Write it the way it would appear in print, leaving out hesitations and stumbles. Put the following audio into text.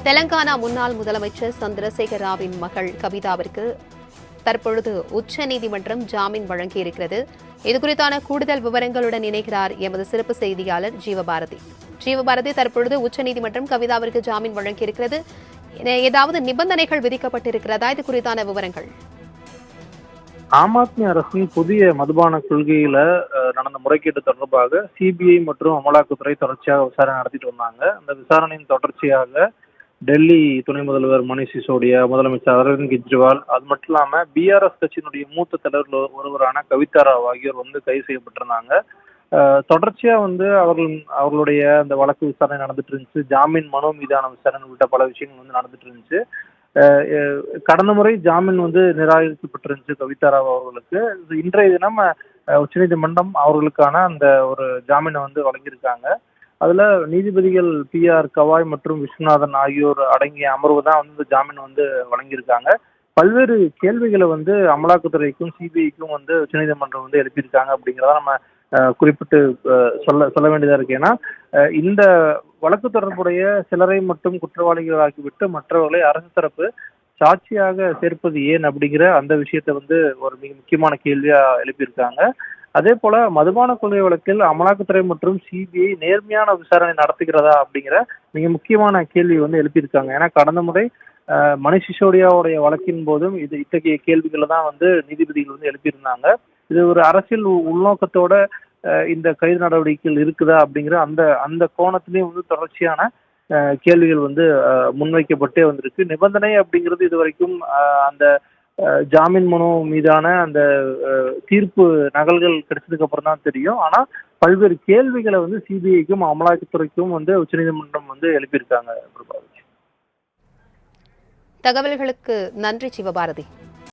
தெலங்கானா முன்னாள் முதலமைச்சர் சந்திரசேகர ராவின் மகள் கவிதாவிற்கு தற்பொழுது உச்சநீதிமன்றம் ஜாமீன் வழங்கியிருக்கிறது. இதுகுறித்தான கூடுதல் விவரங்களுடன் இணைகிறார் எமது சிறப்பு செய்தியாளர் ஜீவபாரதி. ஜீவபாரதி, தற்பொழுது உச்சநீதிமன்றம் கவிதாவிற்கு ஜாமீன் வழங்கியிருக்கிறது. ஏதாவது நிபந்தனைகள் விதிக்கப்பட்டிருக்கிறதா? இது குறித்தான விவரங்கள். ஆம் ஆத்மி அரசின் புதிய மதுபான கொள்கையில நடந்த முறைகேடு தொடர்பாக சிபிஐ மற்றும் அமலாக்கத்துறை தொடர்ச்சியாக விசாரணை நடத்திட்டு வந்தாங்க. அந்த விசாரணையின் தொடர்ச்சியாக டெல்லி துணை முதல்வர் மணிஷ் சிசோடியா, முதலமைச்சர் அரவிந்த் கெஜ்ரிவால், அது மட்டும் இல்லாம பிஆர்எஸ் கட்சியினுடைய மூத்த தலைவர்கள் ஒருவரான கவிதா ராவ் ஆகியோர் கைது செய்யப்பட்டிருந்தாங்க. தொடர்ச்சியா அவர்களுடைய அந்த வழக்கு விசாரணை நடந்துட்டு இருந்துச்சு. ஜாமீன் மனு மீதான விசாரணை உள்ளிட்ட பல விஷயங்கள் நடந்துட்டு இருந்துச்சு. கடந்த முறை ஜாமீன் நிராகரிக்கப்பட்டிருந்துச்சு கவிதா ராவ் அவர்களுக்கு. இன்றைய தினம் உச்சநீதிமன்றம் அவர்களுக்கான அந்த ஒரு ஜாமீனை வழங்கியிருக்காங்க. அதுல நீதிபதிகள் பி.ஆர். கவாய் மற்றும் விஸ்வநாதன் ஆகியோர் அடங்கிய அமர்வு தான் ஜாமீன் வழங்கியிருக்காங்க. பல்வேறு கேள்விகளை அமலாக்கத்துறைக்கும் சிபிஐக்கும் உச்சநீதிமன்றம் எழுப்பியிருக்காங்க அப்படிங்கிறத நம்ம குறிப்பிட்டு சொல்ல வேண்டியதா இருக்கு. ஏன்னா இந்த வழக்கு தொடர்புடைய சிலரை மட்டும் குற்றவாளிகளாக்கிவிட்டு மற்றவர்களை அரசு தரப்பு சாட்சியாக சேர்ப்பது ஏன் அப்படிங்கிற அந்த விஷயத்தை ஒரு மிக முக்கியமான கேள்வியா எழுப்பியிருக்காங்க. அதே போல மதுபான கொள்கை வழக்கில் அமலாக்கத்துறை மற்றும் சிபிஐ நேர்மையான விசாரணை நடத்துகிறதா அப்படிங்கிற மிக முக்கியமான கேள்வி எழுப்பியிருக்காங்க. ஏன்னா கடந்த முறை மணிஷ் சிசோடியாவுடைய வழக்கின் போதும் இத்தகைய கேள்விகளை தான் நீதிபதிகள் எழுப்பியிருந்தாங்க. இது ஒரு அரசியல் உள்நோக்கத்தோட இந்த கைது நடவடிக்கைகள் இருக்குதா அப்படிங்கிற அந்த கோணத்திலையும் தொடர்ச்சியான கேள்விகள் முன்வைக்கப்பட்டே வந்திருக்கு. நிபந்தனை அப்படிங்கிறது இதுவரைக்கும் அந்த ஜாமீன் மனு மீதான அந்த தீர்ப்பு நகல்கள் கிடைச்சதுக்கு அப்புறம் தான் தெரியும். ஆனா பல்வேறு கேள்விகளை சிபிஐக்கும் அமலாக்கத்துறைக்கும் உச்சநீதிமன்றம் எழுப்பியிருக்காங்க. தகவல்களுக்கு நன்றி சிவபாரதி.